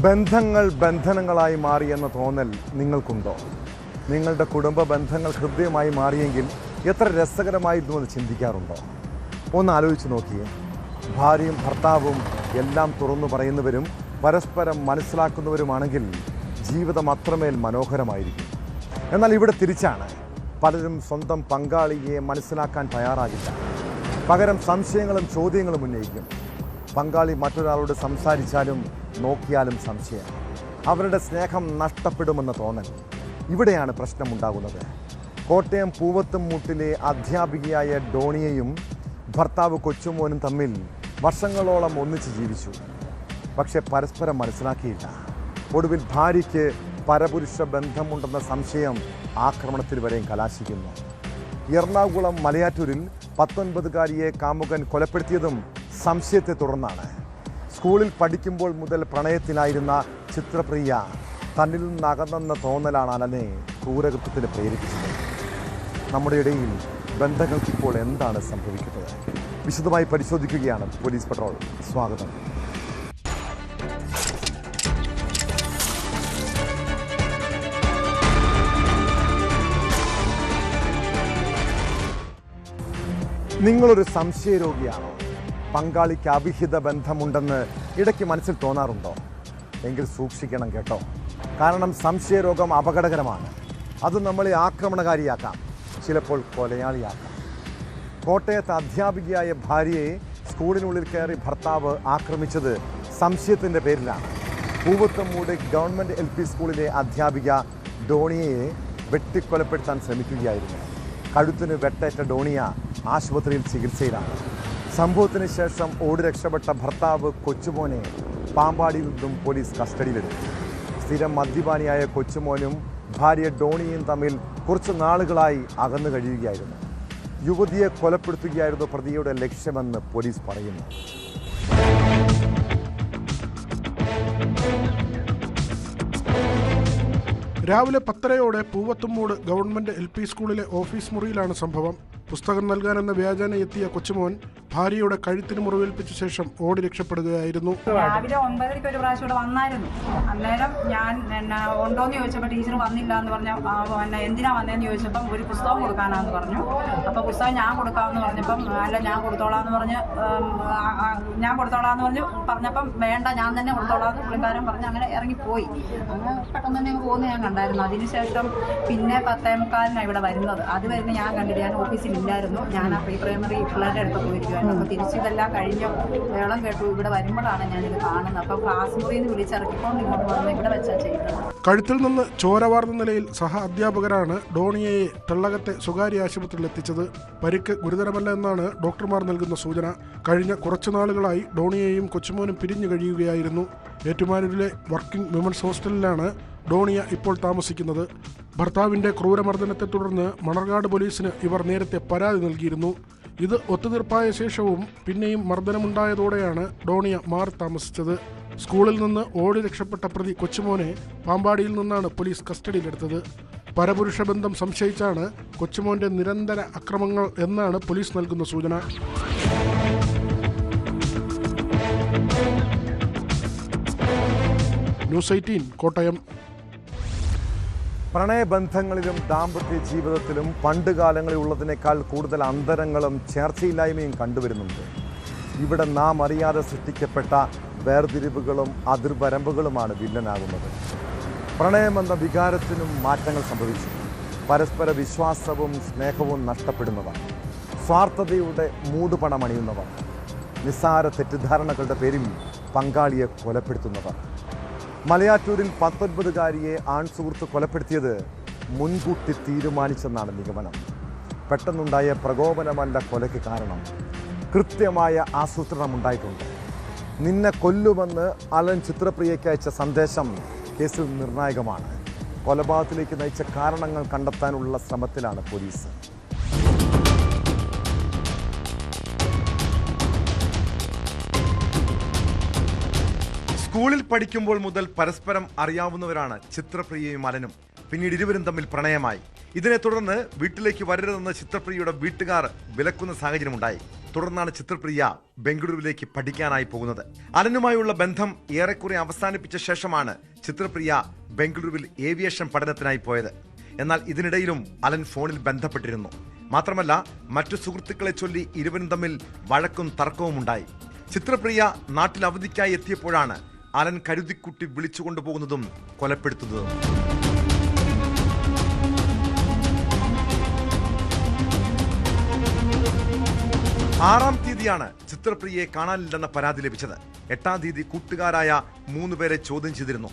ബന്ധങ്ങൾ ബന്ധനങ്ങളായി മാറിയെന്ന തോന്നൽ നിങ്ങൾക്കുണ്ടോ? നിങ്ങളുടെ കുടുംബ ബന്ധങ്ങൾ ഹൃദ്യമായി മാറിയെങ്കിൽ എത്ര രസകരമായിരുന്നു എന്ന് ചിന്തിക്കാറുണ്ടോ? ഒന്ന് ആലോചിച്ച് നോക്കിയേ. ഭാര്യയും ഭർത്താവും എല്ലാം തുറന്നു പറയുന്നവരും പരസ്പരം മനസ്സിലാക്കുന്നവരുമാണെങ്കിൽ ജീവിതം അത്രമേൽ മനോഹരമായിരിക്കും. എന്നാൽ ഇവിടെ തിരിച്ചാണ്. പലരും സ്വന്തം പങ്കാളിയെ മനസ്സിലാക്കാൻ തയ്യാറാകില്ല. പകരം സംശയങ്ങളും ചോദ്യങ്ങളും ഉന്നയിക്കും. പങ്കാളി മറ്റൊരാളോട് സംസാരിച്ചാലും നോക്കിയാലും സംശയം. അവരുടെ സ്നേഹം നഷ്ടപ്പെടുമെന്ന തോന്നൽ. ഇവിടെയാണ് പ്രശ്നമുണ്ടാകുന്നത്. കോട്ടയം പൂവത്തുംമൂട്ടിലെ അധ്യാപികയായ ഡോണിയയും ഭർത്താവ് കൊച്ചുമോനും തമ്മിൽ വർഷങ്ങളോളം ഒന്നിച്ച് ജീവിച്ചു. പക്ഷെ പരസ്പരം മനസ്സിലാക്കിയില്ല. ഒടുവിൽ ഭാര്യയ്ക്ക് പരപുരുഷ ബന്ധമുണ്ടെന്ന സംശയം ആക്രമണത്തിൽ വരെയും കലാശിക്കുന്നു. എറണാകുളം മലയാറ്റൂരിൽ 19കാരിയെ കാമുകൻ കൊലപ്പെടുത്തിയതും സംശയത്തെ തുടർന്നാണ്. സ്കൂളിൽ പഠിക്കുമ്പോൾ മുതൽ പ്രണയത്തിലായിരുന്ന ചിത്രപ്രിയ തന്നിൽ നിന്നകന്നെന്ന തോന്നലാണ് അലനെ ക്രൂരകൃത്യത്തിന് പ്രേരിപ്പിച്ചത്. നമ്മുടെ ഇടയിൽ ബന്ധങ്ങൾക്കിപ്പോൾ എന്താണ് സംഭവിക്കുന്നത്? വിശദമായി പരിശോധിക്കുകയാണ് പോലീസ് പട്രോൾ. സ്വാഗതം. നിങ്ങളൊരു സംശയരോഗിയാണോ? പങ്കാളിക്ക് അവിഹിത ബന്ധമുണ്ടെന്ന് ഇടയ്ക്ക് മനസ്സിൽ തോന്നാറുണ്ടോ? എങ്കിൽ സൂക്ഷിക്കണം കേട്ടോ. കാരണം സംശയരോഗം അപകടകരമാണ്. അത് നമ്മളെ ആക്രമണകാരിയാക്കാം, ചിലപ്പോൾ കൊലയാളിയാക്കാം. കോട്ടയത്ത് അധ്യാപികയായ ഭാര്യയെ സ്കൂളിനുള്ളിൽ കയറി ഭർത്താവ് ആക്രമിച്ചത് സംശയത്തിൻ്റെ പേരിലാണ്. പൂവത്തുംമൂട് ഗവൺമെൻറ് LP സ്കൂളിലെ അധ്യാപിക ഡോണിയയെ വെട്ടിക്കൊലപ്പെടുത്താൻ ശ്രമിക്കുകയായിരുന്നു. കഴുത്തിന് വെട്ടേറ്റ ഡോണിയ ആശുപത്രിയിൽ ചികിത്സയിലാണ്. സംഭവത്തിന് ശേഷം ഓടി രക്ഷപ്പെട്ട ഭർത്താവ് കൊച്ചുമോനെ പാമ്പാടിയിൽ നിന്നും പോലീസ് കസ്റ്റഡിയിലെടുത്തു. സ്ഥിരം മദ്യപാനിയായ കൊച്ചുമോനും ഭാര്യ ഡോണിയും തമ്മിൽ കുറച്ച് നാളുകളായി അകന്നു കഴിയുകയായിരുന്നു. യുവതിയെ കൊലപ്പെടുത്തുകയായിരുന്നു പ്രതിയുടെ ലക്ഷ്യമെന്ന് പോലീസ് പറയുന്നു. രാവിലെ 10:30 പൂവത്തുംമൂട് ഗവൺമെന്റ് LP സ്കൂളിലെ ഓഫീസ് മുറിയിലാണ് സംഭവം. പുസ്തകം നൽകാനെന്ന വ്യാജേന എത്തിയ കൊച്ചുമോൻ ഭാര്യയുടെ കഴുത്തിന് മുറിവേൽപ്പിച്ച ശേഷം ഓടി രക്ഷപ്പെടുകയായിരുന്നു. രാവിലെ 9:30 ഒരു പ്രാവശ്യം ഇവിടെ വന്നായിരുന്നു. അന്നേരം ഞാൻ ഉണ്ടോയെന്ന് ചോദിച്ചപ്പോൾ ടീച്ചർ വന്നില്ല എന്ന് പറഞ്ഞു. എന്തിനാ വന്നതെന്ന് ചോദിച്ചപ്പം ഒരു പുസ്തകം കൊടുക്കാനാന്ന് പറഞ്ഞു. അപ്പോൾ പുസ്തകം ഞാൻ കൊടുക്കാമെന്ന് പറഞ്ഞപ്പം അല്ല ഞാൻ കൊടുത്തോളാന്ന് പറഞ്ഞ് പറഞ്ഞപ്പം വേണ്ട ഞാൻ തന്നെ കൊടുത്തോളാന്ന് പുള്ളിക്കാരൻ പറഞ്ഞ് അങ്ങനെ ഇറങ്ങിപ്പോയി. അങ്ങനെ പെട്ടെന്ന് തന്നെ പോകുന്നത് ഞാൻ കണ്ടായിരുന്നു. അതിനുശേഷം പിന്നെ 10:45 ഇവിടെ വരുന്നത്. അത് വരുന്ന ഞാൻ കണ്ടില്ല. ഞാൻ ഓഫീസിലില്ലായിരുന്നു. ഞാൻ ആ പ്രീ പ്രൈമറി പിള്ളേരുടെ അടുത്ത് പോയിരിക്കുമായിരുന്നു. അപ്പോൾ തിരിച്ചിതെല്ലാം കഴിഞ്ഞ് വേളം കേട്ടു ഇവിടെ വരുമ്പോഴാണ് ഞാനിത് കാണുന്നത്. അപ്പോൾ ക്ലാസ് മുറിയിൽ നിന്ന് വിളിച്ചിറക്കിക്കൊണ്ട് ഇങ്ങോട്ട് വന്ന് ഇവിടെ വെച്ചാൽ ചെയ്യുന്നത്. കഴുത്തിൽ നിന്ന് ചോര വാർന്ന നിലയിൽ സഹ അധ്യാപകരാണ് ഡോണിയയെ തെള്ളകത്തെ സ്വകാര്യ ആശുപത്രിയിൽ എത്തിച്ചത്. പരിക്ക് ഗുരുതരമല്ല എന്നാണ് ഡോക്ടർമാർ നൽകുന്ന സൂചന. കഴിഞ്ഞ കുറച്ചു നാളുകളായി ഡോണിയയും കൊച്ചുമോനും പിരിഞ്ഞു കഴിയുകയായിരുന്നു. ഏറ്റുമാനൂരിലെ വർക്കിംഗ് വിമൻസ് ഹോസ്റ്റലിലാണ് ഡോണിയ ഇപ്പോൾ താമസിക്കുന്നത്. ഭർത്താവിൻ്റെ ക്രൂരമർദ്ദനത്തെ തുടർന്ന് മണർകാട് പോലീസിന് ഇവർ നേരത്തെ പരാതി നൽകിയിരുന്നു. ഇത് ഒത്തുതീർപ്പായ ശേഷവും പിന്നെയും മർദ്ദനമുണ്ടായതോടെയാണ് ഡോണിയ മാറി താമസിച്ചത്. സ്കൂളിൽ നിന്ന് ഓടി രക്ഷപ്പെട്ട പ്രതി കൊച്ചുമോനെ പാമ്പാടിയിൽ നിന്നാണ് പോലീസ് കസ്റ്റഡിയിലെടുത്തത്. പരപുരുഷ ബന്ധം സംശയിച്ചാണ് കൊച്ചുമോന്റെ നിരന്തര അക്രമങ്ങൾ എന്നാണ് പോലീസ് നൽകുന്ന സൂചന. ന്യൂസ് 18 കോട്ടയം. പ്രണയബന്ധങ്ങളിലും ദാമ്പത്യ ജീവിതത്തിലും പണ്ടുകാലങ്ങളിൽ ഉള്ളതിനേക്കാൾ കൂടുതൽ അന്തരങ്ങളും ചേർച്ചയില്ലായ്മയും കണ്ടുവരുന്നുണ്ട്. ഇവിടെ നാം അറിയാതെ സൃഷ്ടിക്കപ്പെട്ട വേർതിരിവുകളും അതിർവരമ്പുകളുമാണ് വില്ലനാകുന്നത്. പ്രണയമെന്ന വികാരത്തിനും മാറ്റങ്ങൾ സംഭവിച്ചു. പരസ്പര വിശ്വാസവും സ്നേഹവും നഷ്ടപ്പെടുന്നവർ, സ്വാർത്ഥതയുടെ മൂടുപണമണിയുന്നവർ, നിസ്സാര തെറ്റിദ്ധാരണകളുടെ പേരിൽ പങ്കാളിയെ കൊലപ്പെടുത്തുന്നവർ. മലയാറ്റൂരിൽ 19കാരിയെ ആൺസുഹൃത്ത് കൊലപ്പെടുത്തിയത് മുൻകൂട്ടി തീരുമാനിച്ചെന്നാണ് നിഗമനം. പെട്ടെന്നുണ്ടായ പ്രകോപനമല്ല കൊലയ്ക്ക് കാരണം. കൃത്യമായ ആസൂത്രണം ഉണ്ടായിട്ടുണ്ട്. നിന്നെ കൊല്ലുമെന്ന് അലൻ ചിത്രപ്രിയയ്ക്ക് അയച്ച സന്ദേശം കേസിൽ നിർണായകമാണ്. കൊലപാതകത്തിലേക്ക് നയിച്ച കാരണങ്ങൾ കണ്ടെത്താനുള്ള ശ്രമത്തിലാണ് പോലീസ്. സ്കൂളിൽ പഠിക്കുമ്പോൾ മുതൽ പരസ്പരം അറിയാവുന്നവരാണ് ചിത്രപ്രിയയും അലനും. പിന്നീട് ഇരുവരും തമ്മിൽ പ്രണയമായി. ഇതിനെ തുടർന്ന് വീട്ടിലേക്ക് വരരുതെന്ന് ചിത്രപ്രിയയുടെ വീട്ടുകാർ വിലക്കുന്ന സാഹചര്യമുണ്ടായി. തുടർന്നാണ് ചിത്രപ്രിയ ബംഗളൂരുവിലേക്ക് പഠിക്കാനായി പോകുന്നത്. അലനുമായുള്ള ബന്ധം ഏറെക്കുറെ അവസാനിപ്പിച്ച ശേഷമാണ് ചിത്രപ്രിയ ബംഗളൂരുവിൽ ഏവിയേഷൻ പഠനത്തിനായി പോയത്. എന്നാൽ ഇതിനിടയിലും അലൻ ഫോണിൽ ബന്ധപ്പെട്ടിരുന്നു. മാത്രമല്ല മറ്റു സുഹൃത്തുക്കളെ ചൊല്ലി ഇരുവരും തമ്മിൽ വഴക്കും തർക്കവും ഉണ്ടായി. ചിത്രപ്രിയ നാട്ടിൽ അവധിക്കായി എത്തിയപ്പോഴാണ് അലൻ കരുതിക്കുട്ടി വിളിച്ചുകൊണ്ടുപോകുന്നതും കൊലപ്പെടുത്തുന്നതും. ആറാം തീയതിയാണ് ചിത്രപ്രിയയെ കാണാനില്ലെന്ന പരാതി ലഭിച്ചത്. 8-ാം തീയതി കൂട്ടുകാരായ 3 പേരെ ചോദ്യം ചെയ്തിരുന്നു.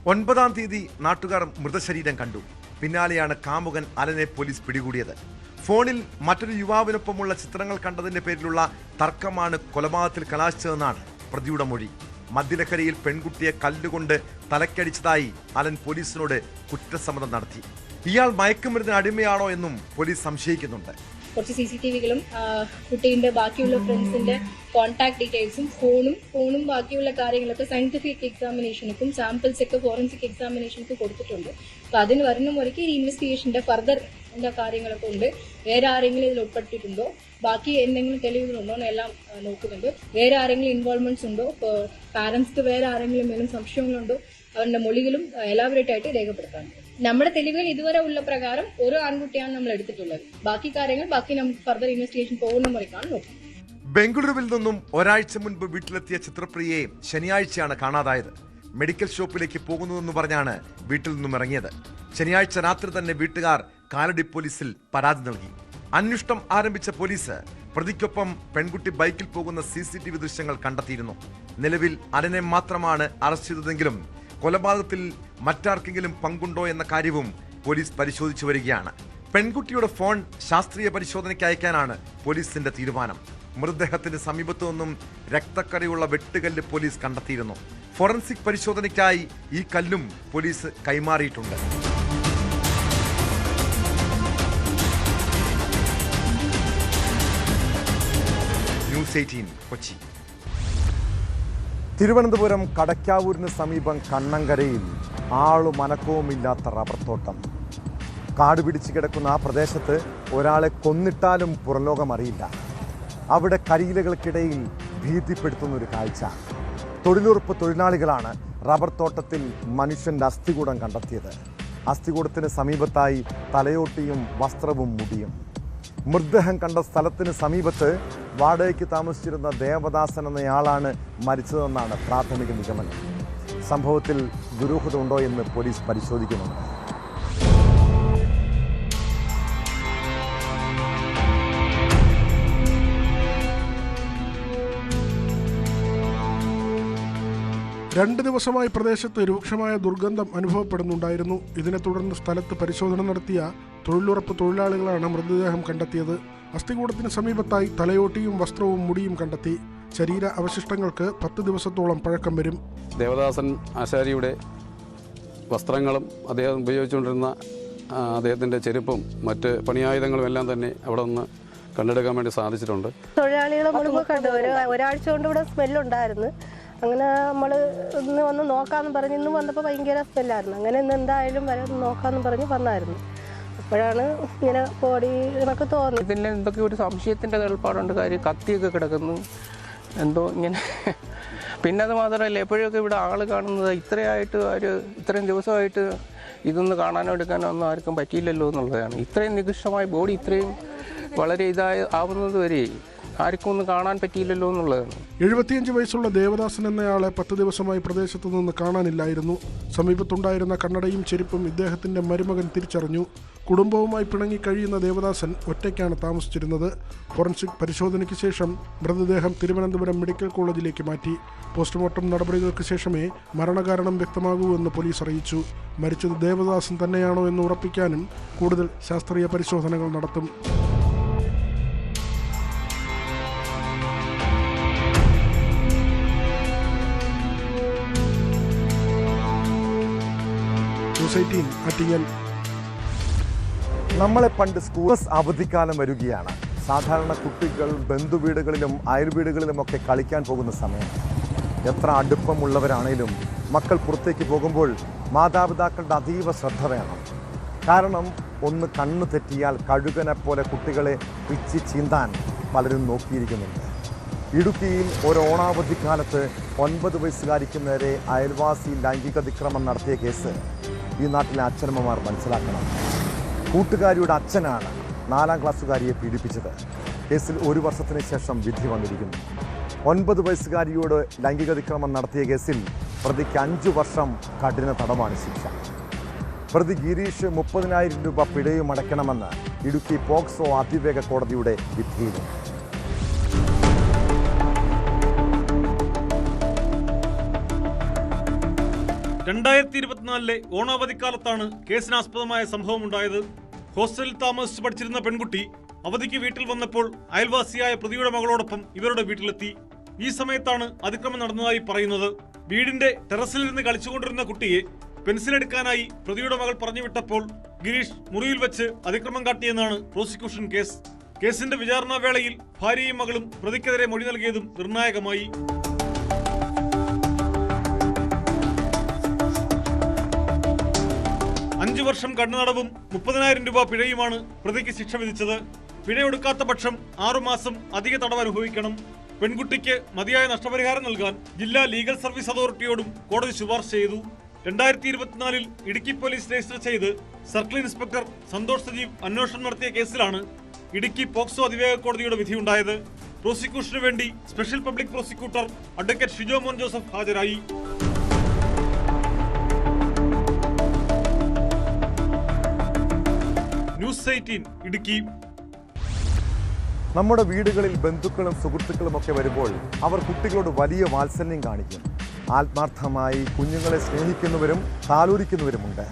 9-ാം തീയതി നാട്ടുകാർ മൃതശരീരം കണ്ടു. പിന്നാലെയാണ് കാമുകൻ അലനെ പോലീസ് പിടികൂടിയത്. ഫോണിൽ മറ്റൊരു യുവാവിനൊപ്പമുള്ള ചിത്രങ്ങൾ കണ്ടതിന്റെ പേരിലുള്ള തർക്കമാണ് കൊലപാതകത്തിൽ കലാശിച്ചതെന്നാണ് പ്രതിയുടെ മൊഴി. മദ്യലഹരിയിൽ പെൺകുട്ടിയെ കല്ലുകൊണ്ട് തലക്കടിച്ചതായി അലൻ പോലീസിനോട് കുറ്റസമ്മതം നടത്തി. ഇയാൾ മയക്കുമരുന്നിന് അടിമയാണോ എന്നും പോലീസ് സംശയിക്കുന്നുണ്ട്. കുറച്ച് CCTVകളും കുട്ടീൻ്റെ ബാക്കിയുള്ള ഫ്രണ്ട്സിന്റെ കോൺടാക്ട് ഡീറ്റെയിൽസും ഫോണും ബാക്കിയുള്ള കാര്യങ്ങളൊക്കെ സയന്റിഫിക് എക്സാമിനേഷനും സാമ്പിൾസ് ഒക്കെ ഫോറൻസിക് എക്സാമിനേഷനൊക്കെ കൊടുത്തിട്ടുണ്ട്. അപ്പൊ അതിന് വരുന്ന മുറയ്ക്ക് ഈ ഇൻവെസ്റ്റിഗേഷന്റെ ഫർദർ കാര്യങ്ങളൊക്കെ ഉണ്ട്. വേറെ ആരെങ്കിലും ഇതിൽ ഉൾപ്പെട്ടിട്ടുണ്ടോ, ബാക്കി എന്തെങ്കിലും തെളിവുകളുണ്ടോ എന്നെല്ലാം നോക്കുന്നുണ്ട്. വേറെ ആരെങ്കിലും ഇൻവോൾവ്മെന്റ്സ് ഉണ്ടോ, പാരന്റ്സ്ക്ക് വേറെ ആരെങ്കിലും മേലും സംശയങ്ങളുണ്ടോ, അവരുടെ മൊഴികളും എലാബറേറ്റ് ആയിട്ട് രേഖപ്പെടുത്താറുണ്ട്. നമ്മുടെ തെളിവുകൾ ഇതുവരെ ഉള്ള പ്രകാരം ഒരു ആൺകുട്ടിയാണ് നമ്മൾ എടുത്തിട്ടുള്ളത്. ബാക്കി കാര്യങ്ങൾ നമുക്ക് ഫർദർ ഇൻവെസ്റ്റിഗേഷൻ പോകുന്ന മുറയ്ക്കാണ് നോക്കുന്നത്. ബംഗളൂരുവിൽ നിന്നും ഒരാഴ്ച മുൻപ് വീട്ടിലെത്തിയ ചിത്രപ്രിയയെ ശനിയാഴ്ചയാണ് കാണാതായത്. മെഡിക്കൽ ഷോപ്പിലേക്ക് പോകുന്നുവെന്ന് പറഞ്ഞാണ് വീട്ടിൽ നിന്നും ഇറങ്ങിയത്. ശനിയാഴ്ച രാത്രി തന്നെ വീട്ടുകാർ കാലടി പോലീസിൽ പരാതി നൽകി. അന്വേഷണം ആരംഭിച്ച പോലീസ് പ്രതിക്കൊപ്പം പെൺകുട്ടി ബൈക്കിൽ പോകുന്ന CCTV ദൃശ്യങ്ങൾ കണ്ടെത്തിയിരുന്നു. നിലവിൽ അലനെ മാത്രമാണ് അറസ്റ്റ് ചെയ്തതെങ്കിലും കൊലപാതകത്തിൽ മറ്റാർക്കെങ്കിലും പങ്കുണ്ടോ എന്ന കാര്യവും പോലീസ് പരിശോധിച്ചു വരികയാണ്. പെൺകുട്ടിയുടെ ഫോൺ ശാസ്ത്രീയ പരിശോധനയ്ക്ക് അയക്കാനാണ് പോലീസിന്റെ തീരുമാനം. മൃതദേഹത്തിന്റെ സമീപത്തു നിന്നും രക്തക്കറയുള്ള വെട്ടുകല്ല് പോലീസ് കണ്ടെത്തിയിരുന്നു. ഫോറൻസിക് പരിശോധനയ്ക്കായി ഈ കല്ലും പോലീസ് കൈമാറിയിട്ടുണ്ട്. ന്യൂസ് 18 കൊച്ചി. തിരുവനന്തപുരം കടക്കാവൂരിന് സമീപം കണ്ണങ്കരയിൽ ആളുമനക്കവുമില്ലാത്ത റബ്ബർ തോട്ടം. കാട് പിടിച്ച് കിടക്കുന്ന ആ പ്രദേശത്ത് ഒരാളെ കൊന്നിട്ടാലും പുറംലോകം അറിയില്ല. അവിടെ കരിയിലകൾക്കിടയിൽ ഭീതിപ്പെടുത്തുന്നൊരു കാഴ്ച. തൊഴിലുറപ്പ് തൊഴിലാളികളാണ് റബ്ബർ തോട്ടത്തിൽ മനുഷ്യൻ്റെ അസ്ഥികൂടം കണ്ടെത്തിയത്. അസ്ഥികൂടത്തിന് സമീപത്തായി തലയോട്ടിയും വസ്ത്രവും മുടിയും. മൃതദേഹം കണ്ട സ്ഥലത്തിന് സമീപത്ത് വാടകയ്ക്ക് താമസിച്ചിരുന്ന ദേവദാസൻ എന്നയാളാണ് മരിച്ചതെന്നാണ് പ്രാഥമിക നിഗമനം. സംഭവത്തിൽ ദുരൂഹത ഉണ്ടോ എന്ന് പോലീസ് പരിശോധിക്കുന്നുണ്ട്. രണ്ട് ദിവസമായി പ്രദേശത്ത് രൂക്ഷമായ ദുർഗന്ധം അനുഭവപ്പെടുന്നുണ്ടായിരുന്നു. ഇതിനെ തുടർന്ന് സ്ഥലത്ത് പരിശോധന നടത്തിയ തൊഴിലുറപ്പ് തൊഴിലാളികളാണ് മൃതദേഹം കണ്ടെത്തിയത്. അസ്ഥികൂടത്തിന് സമീപത്തായി തലയോട്ടിയും വസ്ത്രവും മുടിയും കണ്ടെത്തി. ശരീര അവശിഷ്ടങ്ങൾക്ക് 10 ദിവസത്തോളം പഴക്കം വരും. ദേവദാസൻ ആശാരിയുടെ വസ്ത്രങ്ങളും അദ്ദേഹം ഉപയോഗിച്ചുകൊണ്ടിരുന്ന അദ്ദേഹത്തിൻ്റെ ചെരുപ്പും മറ്റ് പണിയായുധങ്ങളും എല്ലാം തന്നെ അവിടെ നിന്ന് കണ്ടെടുക്കാൻ വേണ്ടി സാധിച്ചിട്ടുണ്ട്. തൊഴിലാളികളെ മുഴുവൻ കണ്ടു. ഒരാഴ്ച കൊണ്ട് ഇവിടെ സ്മെല്ലുണ്ടായിരുന്നു. അങ്ങനെ നമ്മൾ ഇന്ന് വന്ന് നോക്കാമെന്ന് പറഞ്ഞ് ഇന്ന് വന്നപ്പോൾ ഭയങ്കര സ്മെല്ലായിരുന്നു. അങ്ങനെ ഇന്ന് എന്തായാലും നോക്കാമെന്ന് പറഞ്ഞ് വന്നായിരുന്നു. അപ്പോഴാണ് ഇങ്ങനെ ബോഡി എന്നൊക്കെ തോന്നി. ഇതിൽ എന്തൊക്കെ ഒരു സംശയത്തിൻ്റെ ഏർപ്പാടുണ്ട്. കാര്യം കത്തിയൊക്കെ കിടക്കുന്നു എന്തോ ഇങ്ങനെ. പിന്നെ അത് മാത്രമല്ല എപ്പോഴൊക്കെ ഇവിടെ ആൾ കാണുന്നത് ഇത്രയും ദിവസമായിട്ട് ഇതൊന്ന് കാണാനോ എടുക്കാനോ ഒന്നും ആർക്കും പറ്റിയില്ലല്ലോ എന്നുള്ളതാണ്. ഇത്രയും നികൃഷ്ടമായ ബോഡി ഇത്രയും വളരെ ആവുന്നത് വരെ ആർക്കും ഒന്നും കാണാൻ പറ്റിയില്ലല്ലോ എന്നുള്ളതാണ്. 75 വയസ്സുള്ള ദേവദാസൻ എന്നയാളെ 10 ദിവസമായി പ്രദേശത്തു നിന്ന് കാണാനില്ലായിരുന്നു. സമീപത്തുണ്ടായിരുന്ന കണ്ണടയും ചെരുപ്പും ഇദ്ദേഹത്തിന്റെ മരുമകൻ തിരിച്ചറിഞ്ഞു. കുടുംബവുമായി പിണങ്ങി കഴിയുന്ന ദേവദാസൻ ഒറ്റയ്ക്കാണ് താമസിച്ചിരുന്നത്. ഫോറൻസിക് പരിശോധനയ്ക്ക് ശേഷം മൃതദേഹം തിരുവനന്തപുരം മെഡിക്കൽ കോളേജിലേക്ക് മാറ്റി. പോസ്റ്റ്മോർട്ടം നടപടികൾക്ക് ശേഷമേ മരണകാരണം വ്യക്തമാകൂ എന്ന് പോലീസ് അറിയിച്ചു. മരിച്ചത് ദേവദാസൻ തന്നെയാണോ എന്ന് ഉറപ്പിക്കാനും കൂടുതൽ ശാസ്ത്രീയ പരിശോധനകൾ നടത്തും. നമ്മളെ പണ്ട് സ്കൂൾ അവധിക്കാലം വരികയാണ്. സാധാരണ കുട്ടികൾ ബന്ധുവീടുകളിലും അയൽവീടുകളിലുമൊക്കെ കളിക്കാൻ പോകുന്ന സമയം. എത്ര അടുപ്പമുള്ളവരാണേലും മക്കൾ പുറത്തേക്ക് പോകുമ്പോൾ മാതാപിതാക്കളുടെ അതീവ ശ്രദ്ധ വേണം. കാരണം ഒന്ന് കണ്ണു തെറ്റിയാൽ കഴുകനെ പോലെ കുട്ടികളെ പിച്ചി ചീന്താൻ പലരും നോക്കിയിരിക്കുന്നുണ്ട്. ഇടുക്കിയിൽ ഒരു ഓണാവധിക്കാലത്ത് 9 വയസ്സുകാരിക്ക് നേരെ അയൽവാസി ലൈംഗിക അതിക്രമം നടത്തിയ കേസ് ഈ നാട്ടിലെ അച്ഛനമ്മമാർ മനസ്സിലാക്കണം. കൂട്ടുകാരിയുടെ അച്ഛനാണ് 4ാം ക്ലാസ്സുകാരിയെ പീഡിപ്പിച്ചത്. കേസിൽ 1 വർഷത്തിന് ശേഷം വിധി വന്നിരിക്കുന്നു. 9 വയസ്സുകാരിയോട് ലൈംഗിക അതിക്രമം നടത്തിയ കേസിൽ പ്രതിക്ക് 5 വർഷം കഠിന തടവാണ് ശിക്ഷ. പ്രതി ഗിരീഷ് 30,000 രൂപ പിഴയും അടയ്ക്കണമെന്ന് ഇടുക്കി പോക്സോ അതിവേഗ കോടതിയുടെ വിധിയിലുണ്ട്. ലെ ഓണാവധിക്കാലത്താണ് കേസിനാസ്പദമായ സംഭവമുണ്ടായത്. ഹോസ്റ്റലിൽ താമസിച്ച് പഠിച്ചിരുന്ന പെൺകുട്ടി അവധിക്ക് വീട്ടിൽ വന്നപ്പോൾ അയൽവാസിയായ പ്രതിയുടെ മകളോടൊപ്പം ഇവരുടെ വീട്ടിലെത്തി. ഈ സമയത്താണ് അതിക്രമം നടന്നതായി പറയുന്നത്. വീടിന്റെ ടെറസിലിരുന്ന് കളിച്ചുകൊണ്ടിരുന്ന കുട്ടിയെ പെൻസിലെടുക്കാനായി പ്രതിയുടെ മകൾ പറഞ്ഞുവിട്ടപ്പോൾ ഗിരീഷ് മുറിയിൽ വെച്ച് അതിക്രമം കാട്ടിയെന്നാണ് പ്രോസിക്യൂഷൻ കേസ്. കേസിന്റെ വിചാരണാ വേളയിൽ ഭാര്യയും മകളും പ്രതിക്കെതിരെ മൊഴി നൽകിയതും നിർണായകമായി. അഞ്ച് വർഷം കണ്ണുനടവും 30,000 രൂപ പിഴയുമാണ് പ്രതിക്ക് ശിക്ഷ വിധിച്ചത്. പിഴയൊടുക്കാത്ത പക്ഷം 6 മാസം അധിക തടവ് അനുഭവിക്കണം. പെൺകുട്ടിക്ക് മതിയായ നഷ്ടപരിഹാരം നൽകാൻ ജില്ലാ ലീഗൽ സർവീസ് അതോറിറ്റിയോടും കോടതി ശുപാർശ ചെയ്തു. 2024 ഇടുക്കി പോലീസ് രജിസ്റ്റർ ചെയ്ത് സർക്കിൾ ഇൻസ്പെക്ടർ സന്തോഷ് സജീവ് അന്വേഷണം നടത്തിയ കേസിലാണ് ഇടുക്കി പോക്സോ അതിവേഗ കോടതിയുടെ വിധിയുണ്ടായത്. പ്രോസിക്യൂഷനു വേണ്ടി special public prosecutor advocate Shijo മോൻ ജോസഫ് ഹാജരായി. ന്യൂസ് 18 ഇടുക്കി. നമ്മുടെ വീടുകളിൽ ബന്ധുക്കളും സുഹൃത്തുക്കളും ഒക്കെ വരുമ്പോൾ അവർ കുട്ടികളോട് വലിയ വാത്സല്യം കാണിക്കും. ആത്മാർത്ഥമായി കുഞ്ഞുങ്ങളെ സ്നേഹിക്കുന്നവരും താലോലിക്കുന്നവരുമുണ്ട്.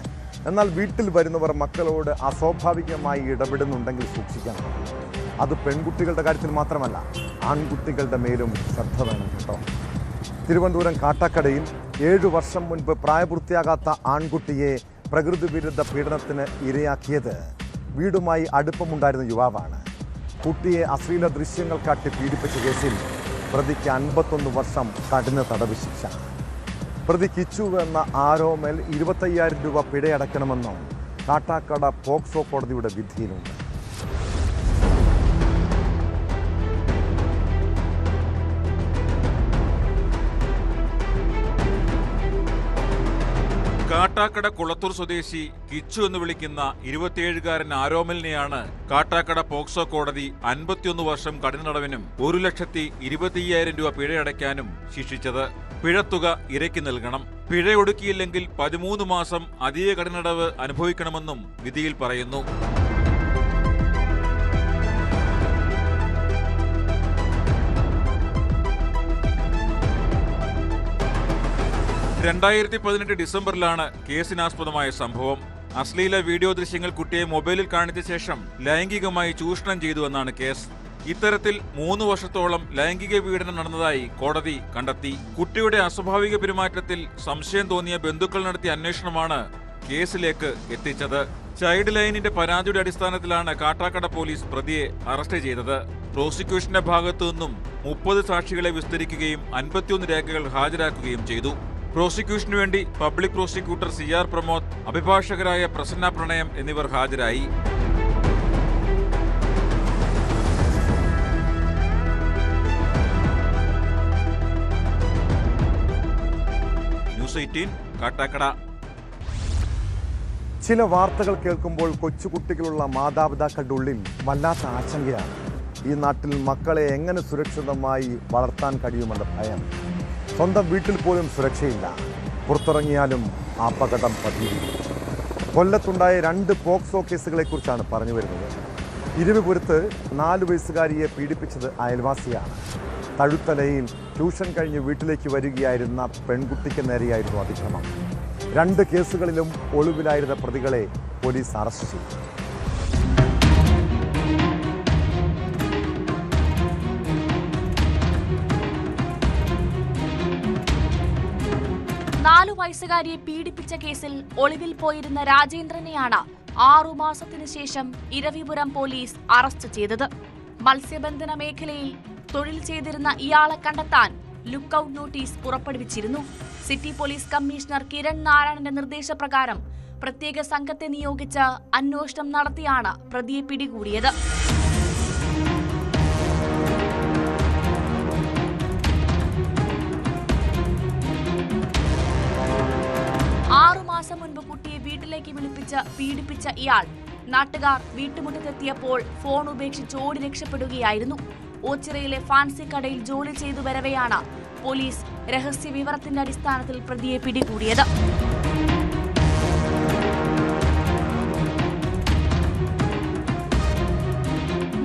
എന്നാൽ വീട്ടിൽ വരുന്നവർ മക്കളോട് അസ്വാഭാവികമായി ഇടപെടുന്നുണ്ടെങ്കിൽ സൂക്ഷിക്കണം. അത് പെൺകുട്ടികളുടെ കാര്യത്തിൽ മാത്രമല്ല, ആൺകുട്ടികളുടെ മേലും ശ്രദ്ധ വേണം കേട്ടോ. തിരുവനന്തപുരം കാട്ടാക്കടയിൽ 7 വർഷം മുൻപ് പ്രായപൂർത്തിയാകാത്ത ആൺകുട്ടിയെ പ്രകൃതി വിരുദ്ധ പീഡനത്തിന് ഇരയാക്കിയത് വീടുമായി അടുപ്പമുണ്ടായിരുന്ന യുവാവാണ്. കുട്ടിയെ അശ്ലീല ദൃശ്യങ്ങൾ കാട്ടി പീഡിപ്പിച്ച കേസിൽ പ്രതിക്ക് 51 വർഷം കഠിന തടവ് ശിക്ഷ. പ്രതി കിച്ചു എന്ന ആരോമൽ 25,000 രൂപ പിഴയടയ്ക്കണമെന്നും കാട്ടാക്കട പോക്സോ കോടതിയുടെ വിധിയിലുണ്ട്. കാട്ടാക്കട കുളത്തൂർ സ്വദേശി കിച്ചു എന്ന് വിളിക്കുന്ന 27-കാരൻ ആരോമലിനെയാണ് കാട്ടാക്കട പോക്സോ കോടതി 51 വർഷം കഠിന തടവിനും 1,25,000 രൂപ പിഴയടയ്ക്കാനും ശിക്ഷിച്ചത്. പിഴത്തുക ഇരയ്ക്ക് നൽകണം. പിഴയൊടുക്കിയില്ലെങ്കിൽ 13 മാസം അധിക കഠിന തടവ് അനുഭവിക്കണമെന്നും വിധിയിൽ പറയുന്നു. ഡിസംബറിലാണ് കേസിനാസ്പദമായ സംഭവം. അശ്ലീല വീഡിയോ ദൃശ്യങ്ങൾ കുട്ടിയെ മൊബൈലിൽ കാണിച്ച ശേഷം ലൈംഗികമായി ചൂഷണം ചെയ്തുവെന്നാണ് കേസ്. ഇത്തരത്തിൽ 3 വർഷത്തോളം ലൈംഗിക പീഡനം നടന്നതായി കോടതി കണ്ടെത്തി. കുട്ടിയുടെ അസ്വാഭാവിക പെരുമാറ്റത്തിൽ സംശയം തോന്നിയ ബന്ധുക്കൾ നടത്തിയ അന്വേഷണമാണ് കേസിലേക്ക് എത്തിച്ചത്. ചൈൽഡ് ലൈനിന്റെ പരാതിയുടെ അടിസ്ഥാനത്തിലാണ് കാട്ടാക്കട പോലീസ് പ്രതിയെ അറസ്റ്റ് ചെയ്തത്. പ്രോസിക്യൂഷന്റെ ഭാഗത്തു നിന്നും 30 സാക്ഷികളെ വിസ്തരിക്കുകയും 51 രേഖകൾ ഹാജരാക്കുകയും ചെയ്തു. പ്രോസിക്യൂഷനു വേണ്ടി പബ്ലിക് പ്രോസിക്യൂട്ടർ CR പ്രമോദ്, അഭിഭാഷകരായ പ്രസന്ന പ്രണയം എന്നിവർ ഹാജരായി. ന്യൂസ് 18 കാട്ടാക്കട. ചില വാർത്തകൾ കേൾക്കുമ്പോൾ കൊച്ചുകുട്ടികളുള്ള മാതാപിതാക്കളുടെ ഉള്ളിൽ വല്ലാത്ത ആശങ്കയാണ്. ഈ നാട്ടിൽ മക്കളെ എങ്ങനെ സുരക്ഷിതമായി വളർത്താൻ കഴിയുമെന്ന ഭയം. സ്വന്തം വീട്ടിൽ പോലും സുരക്ഷയില്ല. പുറത്തിറങ്ങിയാലും അപകടം പതിയിരിക്കും. കൊല്ലത്തുണ്ടായ 2 പോക്സോ കേസുകളെക്കുറിച്ചാണ് പറഞ്ഞു വരുന്നത്. ഇരുവിപുരത്ത് 4 വയസ്സുകാരിയെ പീഡിപ്പിച്ചത് അയൽവാസിയാണ്. തഴുത്തലയിൽ ട്യൂഷൻ കഴിഞ്ഞ് വീട്ടിലേക്ക് വരികയായിരുന്ന പെൺകുട്ടിക്ക് നേരെയായിരുന്നു അതിക്രമം. 2 കേസുകളിലും ഒളിവിലായിരുന്ന പ്രതികളെ പോലീസ് അറസ്റ്റ് ചെയ്തു. വയസ്സുകാരിയെ പീഡിപ്പിച്ച കേസിൽ ഒളിവിൽ പോയിരുന്ന രാജേന്ദ്രനെയാണ് 6 മാസത്തിനു ശേഷം ഇരവിപുരം പോലീസ് അറസ്റ്റ് ചെയ്തത്. മത്സ്യബന്ധന മേഖലയിൽ തൊഴിൽ ചെയ്തിരുന്ന ഇയാളെ കണ്ടെത്താൻ ലുക്കൌട്ട് നോട്ടീസ് പുറപ്പെടുവിച്ചിരുന്നു. സിറ്റി പോലീസ് കമ്മീഷണർ കിരൺ നാരായണന്റെ നിർദ്ദേശപ്രകാരം പ്രത്യേക സംഘത്തെ നിയോഗിച്ച് അന്വേഷണം നടത്തിയാണ് പ്രതിയെ പിടികൂടിയത്. ഫോണിലേക്ക് വിളിപ്പിച്ച് പീഡിപ്പിച്ച ഇയാൾ നാട്ടുകാർ വീട്ടുമുറ്റത്തെത്തിയപ്പോൾ ഫോൺ ഉപേക്ഷിച്ച് ഓടി രക്ഷപ്പെടുകയായിരുന്നു. ഓച്ചിറയിലെ ഫാൻസി കടയിൽ ജോലി ചെയ്തു വരവെയാണ് പോലീസ് രഹസ്യ വിവരത്തിന്റെ അടിസ്ഥാനത്തിൽ പ്രതിയെ പിടികൂടിയത്.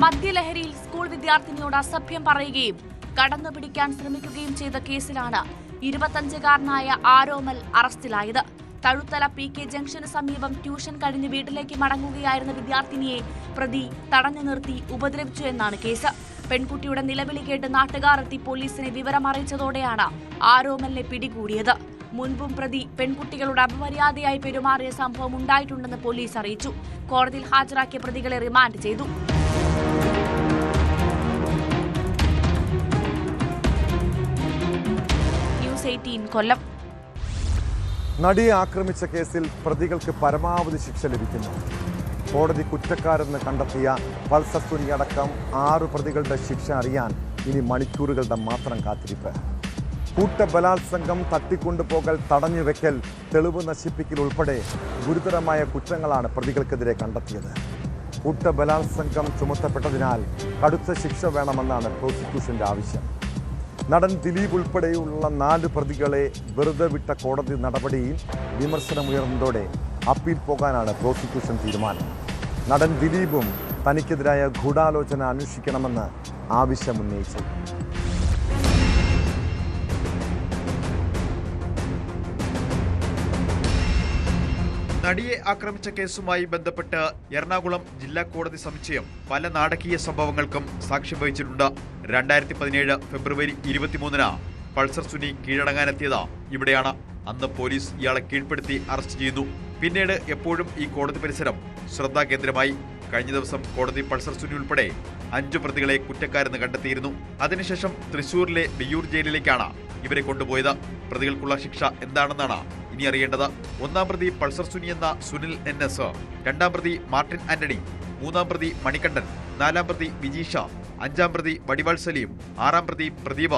മദ്യലഹരിയിൽ സ്കൂൾ വിദ്യാർത്ഥിനിയോട് അസഭ്യം പറയുകയും കടന്നുപിടിക്കാൻ ശ്രമിക്കുകയും ചെയ്ത കേസിലാണ് 25-കാരനായ ആരോമൽ അറസ്റ്റിലായത്. തഴുത്തല PK ജംഗ്ഷന് സമീപം ട്യൂഷൻ കഴിഞ്ഞ് വീട്ടിലേക്ക് മടങ്ങുകയായിരുന്ന വിദ്യാർത്ഥിനിയെ പ്രതി തടഞ്ഞു നിർത്തി ഉപദ്രവിച്ചു എന്നാണ് കേസ്. പെൺകുട്ടിയുടെ നിലവിളി കേട്ട് നാട്ടുകാർ എത്തി പോലീസിനെ വിവരമറിയിച്ചതോടെയാണ് ആരോമലിനെ പിടികൂടിയത്. മുൻപും പ്രതി പെൺകുട്ടികളോട് അപമര്യാദയായി പെരുമാറിയ സംഭവം ഉണ്ടായിട്ടുണ്ടെന്ന് പോലീസ് അറിയിച്ചു. കോടതിയിൽ ഹാജരാക്കിയ പ്രതികളെ റിമാൻഡ് ചെയ്തു. ന്യൂസ് 18 കൊല്ലം. നടിയെ ആക്രമിച്ച കേസിൽ പ്രതികൾക്ക് പരമാവധി ശിക്ഷ ലഭിക്കുന്നു. കോടതി കുറ്റക്കാരെന്ന് കണ്ടെത്തിയ പൾസർ സുനി അടക്കം 6 പ്രതികളുടെ ശിക്ഷ അറിയാൻ ഇനി മണിക്കൂറുകളുടെ മാത്രം കാത്തിരിപ്പ്. കൂട്ടബലാത്സംഗം, തട്ടിക്കൊണ്ടുപോകൽ, തടഞ്ഞുവെക്കൽ, തെളിവ് നശിപ്പിക്കൽ ഉൾപ്പെടെ ഗുരുതരമായ കുറ്റങ്ങളാണ് പ്രതികൾക്കെതിരെ കണ്ടെത്തിയത്. കൂട്ടബലാത്സംഗം ചുമത്തപ്പെട്ടതിനാൽ കടുത്ത ശിക്ഷ വേണമെന്നാണ് പ്രോസിക്യൂഷന്റെ ആവശ്യം. നടൻ ദിലീപ് ഉൾപ്പെടെയുള്ള 4 പ്രതികളെ വെറുതെ വിട്ട കോടതി നടപടിയിൽ വിമർശനമുയർന്നതോടെ അപ്പീൽ പോകാനാണ് പ്രോസിക്യൂഷൻ തീരുമാനം. നടൻ ദിലീപും തനിക്കെതിരായ ഗൂഢാലോചന അന്വേഷിക്കണമെന്ന് ആവശ്യമുന്നയിച്ചു. നടിയെ ആക്രമിച്ച കേസുമായി ബന്ധപ്പെട്ട് എറണാകുളം ജില്ലാ കോടതി സമുച്ചയം പല നാടകീയ സംഭവങ്ങൾക്കും സാക്ഷ്യം വഹിച്ചിട്ടുണ്ട്. 2017 ഫെബ്രുവരി 23-ന് പൾസർ സുനി കീഴടങ്ങാനെത്തിയത് ഇവിടെയാണ്. അന്ന് പോലീസ് ഇയാളെ കീഴ്പ്പെടുത്തി അറസ്റ്റ് ചെയ്യുന്നു. പിന്നീട് എപ്പോഴും ഈ കോടതി പരിസരം ശ്രദ്ധാകേന്ദ്രമായി. കഴിഞ്ഞ ദിവസം കോടതി പൾസർ സുനി ഉൾപ്പെടെ 5 പ്രതികളെ കുറ്റക്കാരെന്ന് കണ്ടെത്തിയിരുന്നു. അതിനുശേഷം തൃശൂരിലെ വിയ്യൂർ ജയിലിലേക്കാണ് ഇവരെ കൊണ്ടുപോയത്. പ്രതികൾക്കുള്ള ശിക്ഷ എന്താണെന്നാണ് ഇനി അറിയേണ്ടത്. 1-ാം പ്രതി പൾസർ സുനി എന്ന സുനിൽ NS, 2-ാം പ്രതി മാർട്ടിൻ ആന്റണി, 3-ാം പ്രതി മണികണ്ഠൻ, 4-ാം പ്രതി വിജീഷ, 5-ാം പ്രതി വടിവാൾ സലീം, 6-ാം പ്രതി പ്രദീപ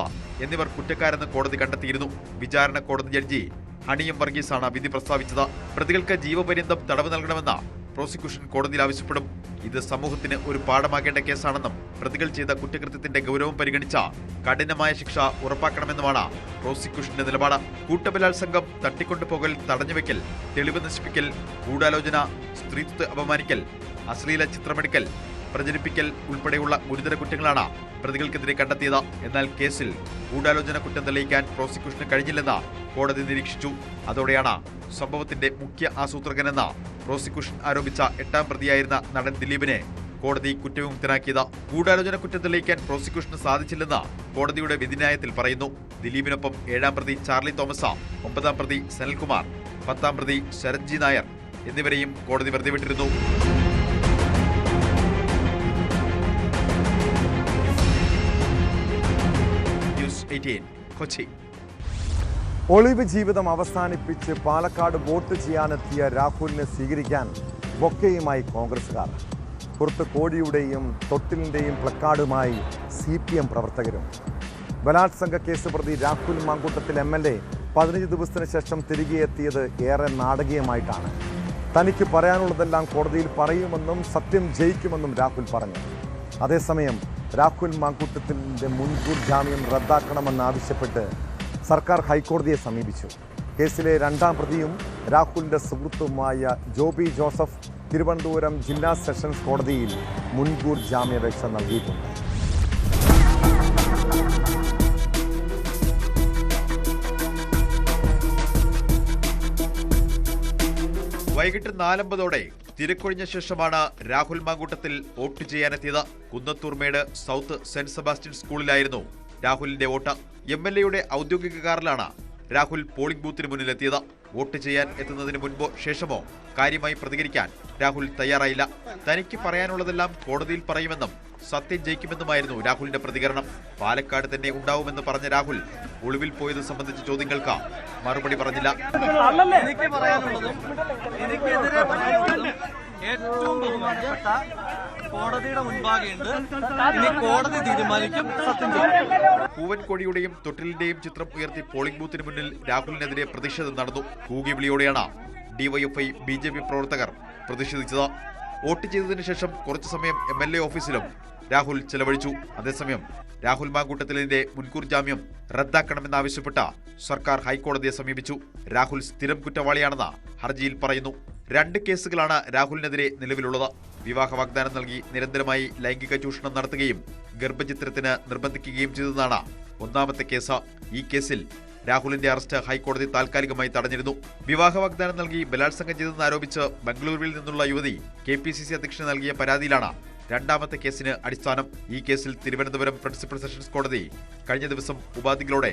എന്നിവർ കുറ്റക്കാരെന്ന് കോടതി കണ്ടെത്തിയിരുന്നു. വിചാരണ കോടതി ജഡ്ജി ഹണിയം വർഗീസാണ് വിധി പ്രസ്താവിച്ചത്. പ്രതികൾക്ക് ജീവപര്യന്തം തടവ് നൽകണമെന്ന് പ്രോസിക്യൂഷൻ കോടതിയിൽ ആവശ്യപ്പെടും. ഇത് സമൂഹത്തിന് ഒരു പാഠമാകേണ്ട കേസാണെന്നും പ്രതികൾ ചെയ്ത കുറ്റകൃത്യത്തിന്റെ ഗൗരവം പരിഗണിച്ച കഠിനമായ ശിക്ഷ ഉറപ്പാക്കണമെന്നുമാണ് പ്രോസിക്യൂഷന്റെ നിലപാട്. കൂട്ടബലാത്സംഗം, തട്ടിക്കൊണ്ടുപോകൽ, തടഞ്ഞുവെക്കൽ, തെളിവ് നശിപ്പിക്കൽ, ഗൂഢാലോചന, സ്ത്രീത്വത്തെ അപമാനിക്കൽ, അശ്ലീല ചിത്രമെടുക്കൽ, പ്രചരിപ്പിക്കൽ ഉൾപ്പെടെയുള്ള ഗുരുതര കുറ്റങ്ങളാണ് പ്രതികൾക്കെതിരെ കണ്ടെത്തിയത്. എന്നാൽ കേസിൽ ഗൂഢാലോചന കുറ്റം തെളിയിക്കാൻ പ്രോസിക്യൂഷന് കഴിഞ്ഞില്ലെന്ന് കോടതി നിരീക്ഷിച്ചു. അതോടെയാണ് സംഭവത്തിന്റെ മുഖ്യ ആസൂത്രകനെന്ന് പ്രോസിക്യൂഷൻ ആരോപിച്ച 8-ാം പ്രതിയായിരുന്ന നടൻ ദിലീപിനെ കോടതി കുറ്റവിമുക്തനാക്കിയത്. ഗൂഢാലോചന കുറ്റം തെളിയിക്കാൻ പ്രോസിക്യൂഷന് സാധിച്ചില്ലെന്ന് കോടതിയുടെ വിധിന്യായത്തിൽ പറയുന്നു. ദിലീപിനൊപ്പം 7-ാം പ്രതി ചാർലി തോമസ്, 9-ാം പ്രതി സനൽകുമാർ, 10-ാം പ്രതി ശരത് ജി നായർ എന്നിവരെയും കോടതി വെറുതെ വിട്ടിരുന്നു. ന്യൂസ് 18 കൊച്ചി. ഒളിവ് ജീവിതം അവസാനിപ്പിച്ച് പാലക്കാട് വോട്ട് ചെയ്യാനെത്തിയ രാഹുലിനെ സ്വീകരിക്കാൻ ബൊക്കയുമായി കോൺഗ്രസുകാർ. പുറത്ത് കോടിയുടെയും തൊട്ടിലിൻ്റെയും പ്ലക്കാർഡുമായി CPM പ്രവർത്തകരും. ബലാത്സംഗ കേസ് പ്രതി രാഹുൽ മാങ്കൂട്ടത്തിൽ MLA 15 ദിവസത്തിന് ശേഷം തിരികെ എത്തിയത് ഏറെ നാടകീയമായിട്ടാണ്. തനിക്ക് പറയാനുള്ളതെല്ലാം കോടതിയിൽ പറയുമെന്നും സത്യം ജയിക്കുമെന്നും രാഹുൽ പറഞ്ഞു. അതേസമയം രാഹുൽ മാങ്കൂട്ടത്തിൻ്റെ മുൻകൂർ ജാമ്യം റദ്ദാക്കണമെന്നാവശ്യപ്പെട്ട് സർക്കാർ ഹൈക്കോടതിയെ സമീപിച്ചു. കേസിലെ 2-ാം പ്രതിയും രാഹുലിൻ്റെ സുഹൃത്തുമായ ജോബി ജോസഫ് തിരുവനന്തപുരം ജില്ലാ സെഷൻസ് കോടതിയിൽ മുൻകൂർ ജാമ്യാപേക്ഷ നൽകിയിട്ടുണ്ട്. വൈകിട്ട് 4:50 തിരക്കൊഴിഞ്ഞ ശേഷമാണ് രാഹുൽ മാങ്കൂട്ടത്തിൽ വോട്ട് ചെയ്യാനെത്തിയത്. കുന്നത്തൂർമേട് സൗത്ത് സെന്റ് സെബാസ്റ്റ്യൻ സ്കൂളിലായിരുന്നു രാഹുലിന്റെ വോട്ട്. MLAയുടെ ഔദ്യോഗിക കാറിലാണ് രാഹുൽ പോളിംഗ് ബൂത്തിന് മുന്നിലെത്തിയത്. വോട്ട് ചെയ്യാൻ എത്തുന്നതിന് മുൻപോ ശേഷമോ കാര്യമായി പ്രതികരിക്കാൻ രാഹുൽ തയ്യാറായില്ല. തനിക്ക് പറയാനുള്ളതെല്ലാം കോടതിയിൽ പറയുമെന്നും സത്യം ജയിക്കുമെന്നുമായിരുന്നു രാഹുലിന്റെ പ്രതികരണം. പാലക്കാട് തന്നെ ഉണ്ടാവുമെന്ന് പറഞ്ഞ രാഹുൽ ഒളിവിൽ പോയത് സംബന്ധിച്ച ചോദ്യങ്ങൾക്ക് മറുപടി പറഞ്ഞില്ല. എനിക്ക് പറയാനുള്ളതും എനിക്കെതിരെ പറയാനുള്ളതും ഏറ്റവും ബഹുമാനപ്പെട്ട കോടതിയുടെ മുൻപാകെയുണ്ട്. ഇനി കോടതി തീരുമാനിക്കും സത്യം ചെയ്യും. പൂവൻകോടിയുടെയും തൊട്ടിലിന്റെയും ചിത്രം ഉയർത്തി പോളിംഗ് ബൂത്തിന് മുന്നിൽ രാഹുലിനെതിരെ പ്രതിഷേധം നടന്നു. കൂകിവിളിയോടെയാണ് ഡിവൈഎഫ്ഐ BJP പ്രവർത്തകർ പ്രതിഷേധിച്ചത്. വോട്ട് ചെയ്തതിനു ശേഷം കുറച്ചു സമയം MLA ഓഫീസിലും രാഹുൽ ചെലവഴിച്ചു. അതേസമയം രാഹുൽ മാങ്കൂട്ടത്തിലിന്റെ മുൻകൂർ ജാമ്യം റദ്ദാക്കണമെന്നാവശ്യപ്പെട്ട സർക്കാർ ഹൈക്കോടതിയെ സമീപിച്ചു. രാഹുൽ സ്ഥിരം കുറ്റവാളിയാണെന്ന് ഹർജിയിൽ പറയുന്നു. 2 കേസുകളാണ് രാഹുലിനെതിരെ നിലവിലുള്ളത്. വിവാഹ വാഗ്ദാനം നൽകി നിരന്തരമായി ലൈംഗിക ചൂഷണം നടത്തുകയും ഗർഭചിത്രത്തിന് നിർബന്ധിക്കുകയും ചെയ്തതാണ് ഒന്നാമത്തെ കേസ്. ഈ കേസിൽ രാഹുലിന്റെ അറസ്റ്റ് ഹൈക്കോടതി താൽക്കാലികമായി തടഞ്ഞിരുന്നു. വിവാഹ വാഗ്ദാനം നൽകി ബലാത്സംഗം ചെയ്തെന്നാരോപിച്ച് ബംഗളൂരുവിൽ നിന്നുള്ള യുവതി KPCC അധ്യക്ഷന് നൽകിയ പരാതിയിലാണ് രണ്ടാമത്തെ കേസിന് അടിസ്ഥാനം. ഈ കേസിൽ തിരുവനന്തപുരം പ്രിൻസിപ്പൽ സെഷൻസ് കോടതി കഴിഞ്ഞ ദിവസം ഉപാധികളോടെ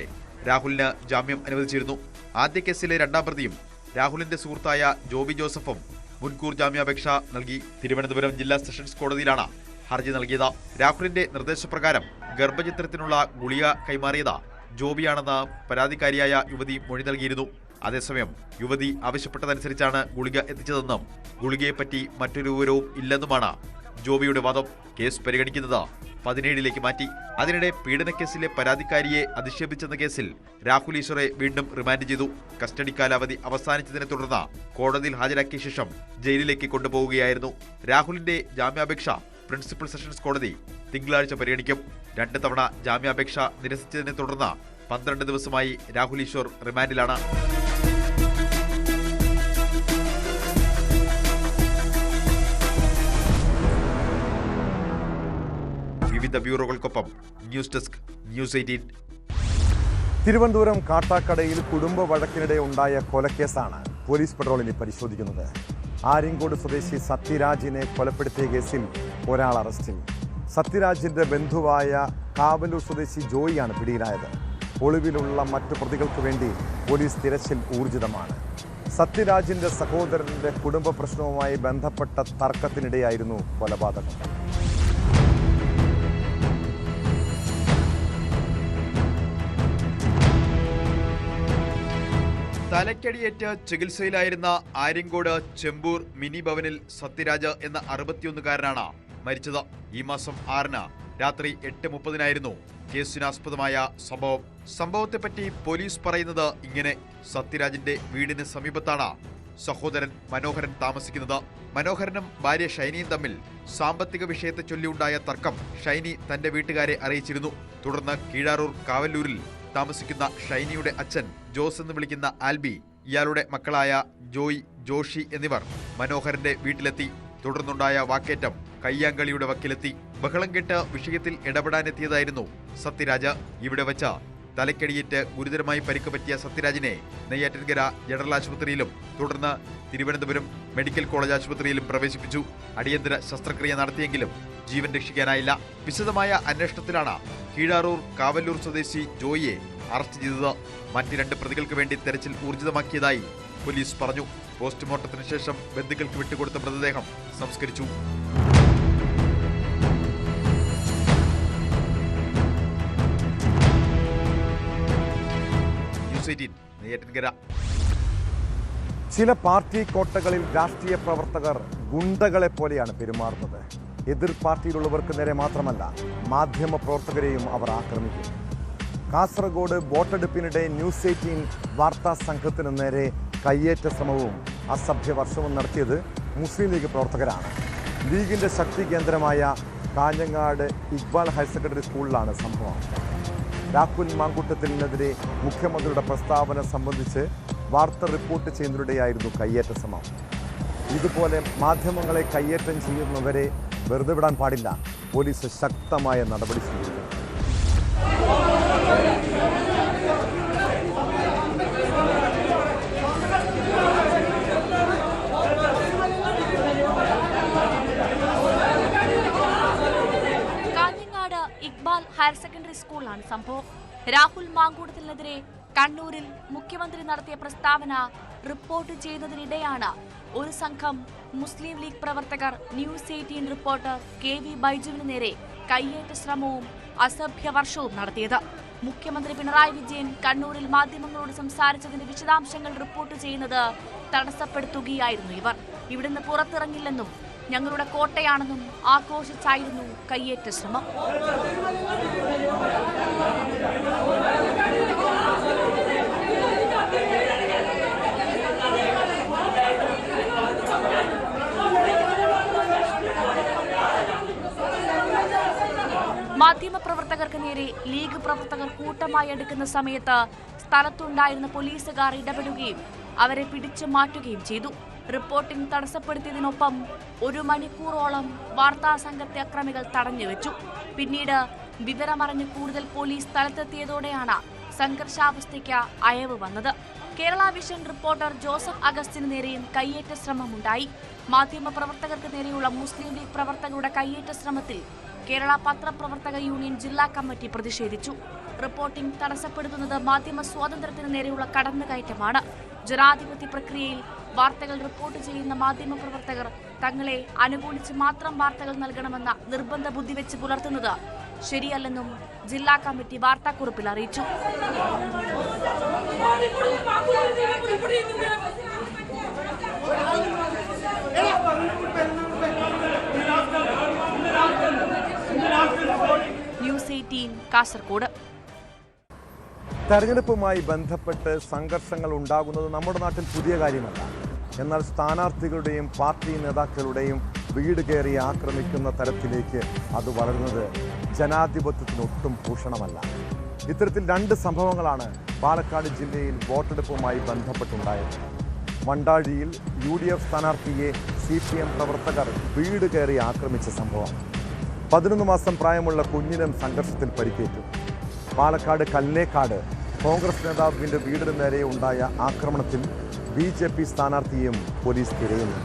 രാഹുലിന് ജാമ്യം അനുവദിച്ചിരുന്നു. ആദ്യ കേസിലെ 2ാം പ്രതിയും രാഹുലിന്റെ സുഹൃത്തായ ജോബി ജോസഫും മുൻകൂർ ജാമ്യാപേക്ഷ നൽകി. തിരുവനന്തപുരം ജില്ലാ സെഷൻസ് കോടതിയിലാണ് ഹർജി നൽകിയത്. രാഹുലിന്റെ നിർദ്ദേശപ്രകാരം ഗർഭചിത്രത്തിനുള്ള ഗുളിക കൈമാറിയത് ജോബിയാണെന്ന് പരാതിക്കാരിയായ യുവതി മൊഴി നൽകിയിരുന്നു. അതേസമയം യുവതി ആവശ്യപ്പെട്ടതനുസരിച്ചാണ് ഗുളിക എത്തിച്ചതെന്നും ഗുളികയെപ്പറ്റി മറ്റൊരു വിവരവും ഇല്ലെന്നുമാണ് ജോബിയുടെ വാദം. കേസ് പരിഗണിക്കുന്നത് 17ലേക്ക് മാറ്റി. അതിനിടെ പീഡനക്കേസിലെ പരാതിക്കാരിയെ അധിക്ഷേപിച്ചെന്ന കേസിൽ രാഹുൽ ഈശ്വറെ വീണ്ടും റിമാൻഡ് ചെയ്തു. കസ്റ്റഡി കാലാവധി അവസാനിച്ചതിനെ തുടർന്ന് കോടതിയിൽ ഹാജരാക്കിയ ശേഷം ജയിലിലേക്ക് കൊണ്ടുപോവുകയായിരുന്നു. രാഹുലിന്റെ ജാമ്യാപേക്ഷ പ്രിൻസിപ്പൽ സെഷൻസ് കോടതി തിങ്കളാഴ്ച പരിഗണിക്കും. 2 തവണ ജാമ്യാപേക്ഷ നിരസിച്ചതിനെ തുടർന്ന് 12 ദിവസമായി രാഹുൽ ഈശ്വർ റിമാൻഡിലാണ്. വിവിധ ബ്യൂറോകൾക്കൊപ്പം ന്യൂസ് ഡെസ്ക് ന്യൂസ് 18. തിരുവനന്തപുരം കാട്ടാക്കടയിൽ കുടുംബ വഴക്കിനിടെ ഉണ്ടായ കൊലക്കേസാണ് പോലീസ് പെട്രോളിനെ പരിശോധിക്കുന്നത്. ആര്യങ്കോട് സ്വദേശി സത്യരാജിനെ കൊലപ്പെടുത്തിയ കേസിൽ ഒരാൾ അറസ്റ്റിൽ. സത്യരാജിന്റെ ബന്ധുവായ കാവലൂർ സ്വദേശി ജോയിയാണ് പിടിയിലായത്. ഒളിവിലുള്ള മറ്റു പ്രതികൾക്ക് വേണ്ടി പോലീസ് തിരച്ചിൽ ഊർജിതമാണ്. സത്യരാജിന്റെ സഹോദരന്റെ കുടുംബ പ്രശ്നവുമായി ബന്ധപ്പെട്ട തർക്കത്തിനിടെയായിരുന്നു കൊലപാതകം. തലക്കടിയേറ്റ് ചികിത്സയിലായിരുന്ന ആര്യങ്കോട് ചെമ്പൂർ മിനി ഭവനിൽ സത്യരാജ് എന്ന 61-കാരനാണ് മരിച്ചത്. ഈ മാസം 6-ന് രാത്രി 8:30-നായിരുന്നു കേസിനാസ്പദമായ സംഭവം. സംഭവത്തെപ്പറ്റി പോലീസ് പറയുന്നത് ഇങ്ങനെ: സത്യരാജിന്റെ വീടിന് സമീപത്താണ് സഹോദരൻ മനോഹരൻ താമസിക്കുന്നത്. മനോഹരനും ഭാര്യ ഷൈനിയും തമ്മിൽ സാമ്പത്തിക വിഷയത്തെ ചൊല്ലിയുണ്ടായ തർക്കം ഷൈനി തന്റെ വീട്ടുകാരെ അറിയിച്ചിരുന്നു. തുടർന്ന് കീഴാറൂർ കാവല്ലൂരിൽ താമസിക്കുന്ന ഷൈനിയുടെ അച്ഛൻ ജോസ് എന്ന് വിളിക്കുന്ന ആൽബി, ഇയാളുടെ മക്കളായ ജോയ്, ജോഷി എന്നിവർ മനോഹരന്റെ വീട്ടിലെത്തി. തുടർന്നുണ്ടായ വാക്കേറ്റം കയ്യാങ്കളിയുടെ വക്കിലെത്തി. ബഹളം കേട്ട് വിഷയത്തിൽ ഇടപെടാനെത്തിയതായിരുന്നു സത്യരാജ്. ഇവിടെ വച്ച തലക്കടിയേറ്റ് ഗുരുതരമായി പരിക്ക് പറ്റിയ സത്യരാജിനെ നെയ്യാറ്റിൻകര ജനറൽ ആശുപത്രിയിലും തുടർന്ന് തിരുവനന്തപുരം മെഡിക്കൽ കോളേജ് ആശുപത്രിയിലും പ്രവേശിപ്പിച്ചു. അടിയന്തര ശസ്ത്രക്രിയ നടത്തിയെങ്കിലും ജീവൻ രക്ഷിക്കാനായില്ല. വിശദമായ അന്വേഷണത്തിലാണ് കീഴാറൂർ കാവല്ലൂർ സ്വദേശി ജോയിയെ അറസ്റ്റ് ചെയ്തത്. മറ്റ് 2 പ്രതികൾക്ക് വേണ്ടി തെരച്ചിൽ ഊർജിതമാക്കിയതായി പോലീസ് പറഞ്ഞു. പോസ്റ്റ്മോർട്ടത്തിന് ശേഷം ബന്ധുക്കൾക്ക് വിട്ടുകൊടുത്ത മൃതദേഹം സംസ്കരിച്ചു. ന്യൂസ് 18 നെയ്യാറ്റിൻകര. ചില പാർട്ടി കോട്ടകളിൽ രാഷ്ട്രീയ പ്രവർത്തകർ ഗുണ്ടകളെ പോലെയാണ് പെരുമാറുന്നത്. എതിർ പാർട്ടിയിലുള്ളവർക്ക് നേരെ മാത്രമല്ല, മാധ്യമ പ്രവർത്തകരെയും അവർ ആക്രമിക്കും. കാസർഗോഡ് വോട്ടെടുപ്പിനിടെ ന്യൂസ് 18 വാർത്താ സംഘത്തിന് നേരെ കയ്യേറ്റ ശ്രമവും അസഭ്യവർഷവും നടത്തിയത് മുസ്ലിം ലീഗ് പ്രവർത്തകരാണ്. ലീഗിന്റെ ശക്തി കേന്ദ്രമായ കാഞ്ഞങ്ങാട് ഇക്ബാൽ ഹയർ സെക്കൻഡറി സ്കൂളിലാണ് സംഭവം. രാഹുൽ മാങ്കൂട്ടത്തിനെതിരെ മുഖ്യമന്ത്രിയുടെ പ്രസ്താവന സംബന്ധിച്ച് വാർത്ത റിപ്പോർട്ട് ചെയ്യുന്നതിനിടെയായിരുന്നു കയ്യേറ്റ ശ്രമം. ഇതുപോലെ മാധ്യമങ്ങളെ കയ്യേറ്റം ചെയ്യുന്നവരെ വെറുതെ വിടാൻ പാടില്ല. പോലീസ് ശക്തമായ നടപടി സ്വീകരിക്കും. കാഞ്ഞങ്ങാട് ഇക്ബാൽ ഹയർ സെക്കൻഡറി സ്കൂളിലാണ് സംഭവം. രാഹുൽ മാങ്കൂട്ടത്തിനെതിരെ കണ്ണൂരിൽ മുഖ്യമന്ത്രി നടത്തിയ പ്രസ്താവന റിപ്പോർട്ട് ചെയ്യുന്നതിനിടെയാണ് ഒരു സംഘം മുസ്ലിം ലീഗ് പ്രവർത്തകർ ന്യൂസ് 18 റിപ്പോർട്ടർ KV ബൈജുവിന് നേരെ കയ്യേറ്റ ശ്രമവും അസഭ്യവർഷവും നടത്തിയത്. മുഖ്യമന്ത്രി പിണറായി വിജയൻ കണ്ണൂരിൽ മാധ്യമങ്ങളോട് സംസാരിച്ചതിന്റെ വിശദാംശങ്ങൾ റിപ്പോർട്ട് ചെയ്യുന്നത് തടസ്സപ്പെടുത്തുകയായിരുന്നു ഇവർ. ഇവിടുന്ന് പുറത്തിറങ്ങില്ലെന്നും ഞങ്ങളുടെ കോട്ടയാണെന്നും ആഘോഷിച്ചായിരുന്നു കയ്യേറ്റ ശ്രമം. മാധ്യമപ്രവർത്തകർക്ക് നേരെ ലീഗ് പ്രവർത്തകർ കൂട്ടമായി എടുക്കുന്ന സമയത്ത് സ്ഥലത്തുണ്ടായിരുന്ന പോലീസുകാർ ഇടപെടുകയും അവരെ പിടിച്ചു മാറ്റുകയും ചെയ്തു. റിപ്പോർട്ടിംഗ് തടസ്സപ്പെടുത്തിയതിനൊപ്പം 1 മണിക്കൂറോളം വാർത്താ സംഘത്തെ അക്രമികൾ തടഞ്ഞുവെച്ചു. പിന്നീട് വിവരമറിഞ്ഞ് കൂടുതൽ പോലീസ് സ്ഥലത്തെത്തിയതോടെയാണ് സംഘർഷാവസ്ഥയ്ക്ക് അയവ് വന്നത്. Kerala vision reporter Joseph Augustine നേരെയും കയ്യേറ്റ ശ്രമമുണ്ടായി. മാധ്യമപ്രവർത്തകർക്ക് നേരെയുള്ള മുസ്ലിം ലീഗ് പ്രവർത്തകരുടെ കയ്യേറ്റ ശ്രമത്തിൽ കേരള പത്രപ്രവർത്തക യൂണിയൻ ജില്ലാ കമ്മിറ്റി പ്രതിഷേധിച്ചു. റിപ്പോർട്ടിംഗ് തടസ്സപ്പെടുത്തുന്നത് മാധ്യമ സ്വാതന്ത്ര്യത്തിന് നേരെയുള്ള കടന്നുകയറ്റമാണ്. ജനാധിപത്യ പ്രക്രിയയിൽ വാർത്തകൾ റിപ്പോർട്ട് ചെയ്യുന്ന മാധ്യമപ്രവർത്തകർ തങ്ങളെ അനുകൂലിച്ച് മാത്രം വാർത്തകൾ നൽകണമെന്ന നിർബന്ധ ബുദ്ധി വെച്ച് പുലർത്തുന്നത് ശരിയല്ലെന്നും ജില്ലാ കമ്മിറ്റി വാർത്താക്കുറിപ്പിൽ അറിയിച്ചു. ന്യൂസ് 18 കാസർഗോഡ്. തെരഞ്ഞെടുപ്പുമായി ബന്ധപ്പെട്ട് സംഘർഷങ്ങൾ ഉണ്ടാകുന്നത് നമ്മുടെ നാട്ടിൽ പുതിയ കാര്യമല്ല. എന്നാൽ സ്ഥാനാർത്ഥികളുടെയും പാർട്ടി നേതാക്കളുടെയും വീട് കയറി ആക്രമിക്കുന്ന തരത്തിലേക്ക് അത് വളരുന്നത് ജനാധിപത്യത്തിനൊട്ടും ഭൂഷണമല്ല. ഇത്തരത്തിൽ 2 സംഭവങ്ങളാണ് പാലക്കാട് ജില്ലയിൽ വോട്ടെടുപ്പുമായി ബന്ധപ്പെട്ടുണ്ടായത്. മണ്ടാഴിയിൽ UDF സ്ഥാനാർത്ഥിയെ CPM പ്രവർത്തകർ വീട് കയറി ആക്രമിച്ച സംഭവം. 11 മാസം പ്രായമുള്ള കുഞ്ഞിനും സംഘർഷത്തിൽ പരിക്കേറ്റു. പാലക്കാട് കല്ലേക്കാട് കോൺഗ്രസ് നേതാവിൻ്റെ വീടിന് നേരെ ഉണ്ടായ ആക്രമണത്തിൽ BJP സ്ഥാനാർത്ഥിയും പോലീസ് തിരയുന്നു.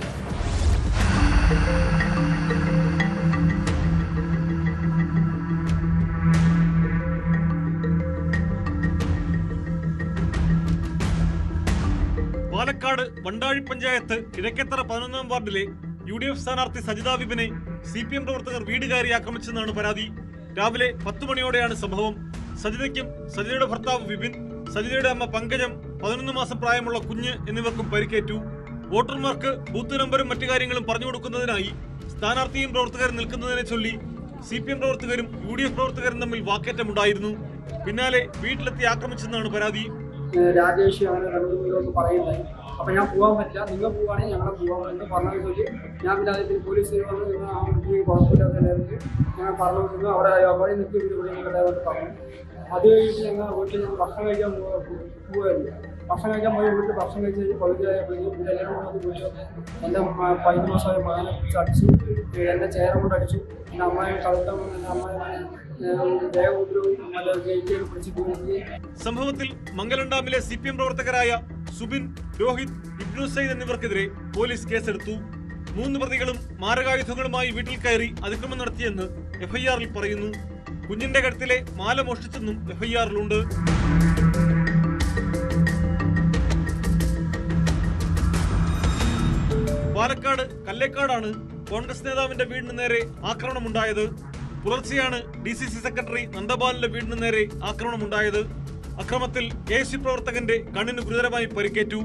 പാലക്കാട് വണ്ടാഴി പഞ്ചായത്ത് കിഴക്കേത്തറ 11-ാം വാർഡിലെ UDF സ്ഥാനാർത്ഥി സജിത വിപിനെ CPM പ്രവർത്തകർ വീട് കയറി ആക്രമിച്ചെന്നാണ് പരാതി. രാവിലെ 10 മണിയോടെയാണ് സംഭവം. സജിതയ്ക്കും സജിതയുടെ ഭർത്താവ് വിപിൻ, സജിതയുടെ അമ്മ പങ്കജം, 11 മാസം പ്രായമുള്ള കുഞ്ഞ് എന്നിവർക്കും പരിക്കേറ്റു. വോട്ടർമാർക്ക് ബൂത്ത് നമ്പറും മറ്റു കാര്യങ്ങളും പറഞ്ഞു കൊടുക്കുന്നതിനായി സ്ഥാനാർത്ഥിയും പ്രവർത്തകരും നിൽക്കുന്നതിനെ ചൊല്ലി CPM പ്രവർത്തകരും UDF പ്രവർത്തകരും തമ്മിൽ വാക്കേറ്റമുണ്ടായിരുന്നു. പിന്നാലെ വീട്ടിലെത്തി ആക്രമിച്ചെന്നാണ് പരാതി. രാജേഷ് അങ്ങനെ രണ്ടുപേരൊന്ന് പറയുന്നത്. അപ്പം ഞാൻ പോകാൻ പറ്റില്ല, നിങ്ങൾ പോവുകയാണെങ്കിൽ ഞങ്ങളെ പോകാമെന്ന് പറഞ്ഞത് ചൊല്ലി ഞാൻ പിന്നെ അതിൽ പോലീസ് കുഴപ്പമില്ലാതെ ഞാൻ പറഞ്ഞു അവിടെ നിൽക്കി ഇവിടെ പറഞ്ഞു. അത് കഴിഞ്ഞിട്ട് ഞങ്ങൾ വീട്ടിൽ ഞങ്ങൾ ഭക്ഷണം കഴിക്കാൻ പോകുമായിരുന്നു. ഭക്ഷണം കഴിക്കാൻ പോയി വീട്ടിൽ ഭക്ഷണം കഴിച്ച് കഴിഞ്ഞ് പകുതിയായപ്പോഴേക്കും പിന്നെ എല്ലാവരും കൊണ്ട് പോയി എൻ്റെ 15 മാസമായ മകനെ പിടിച്ച് അടിച്ചു, എൻ്റെ ചേര കൊണ്ട് അടിച്ചു, എൻ്റെ അമ്മായി കളക്കം, എൻ്റെ അമ്മായി സംഭവത്തിൽ മംഗലം ഡാമിലെ CPM പ്രവർത്തകരായ സുബിൻ, രോഹിത്, ഇബ്നു സയ്യിദ് എന്നിവർക്കെതിരെ പോലീസ് കേസെടുത്തു. 3 പ്രതികളും മാരകായുധങ്ങളുമായി വീട്ടിൽ കയറി അതിക്രമം നടത്തിയെന്ന് FIR-ൽ പറയുന്നു. കുഞ്ഞിന്റെ കഴുത്തിലെ മാല മോഷ്ടിച്ചെന്നും FIR-ലുണ്ട്. പാലക്കാട് കല്ലേക്കാടാണ് കോൺഗ്രസ് നേതാവിന്റെ വീടിന് നേരെ ആക്രമണമുണ്ടായത്. പുലർച്ചെയാണ് DCC സെക്രട്ടറി നന്ദബാലിന്റെ വീടിന് നേരെ ആക്രമണമുണ്ടായത്. അക്രമത്തിൽ KSU പ്രവർത്തകന്റെ കണ്ണിന് ഗുരുതരമായി പരിക്കേറ്റു.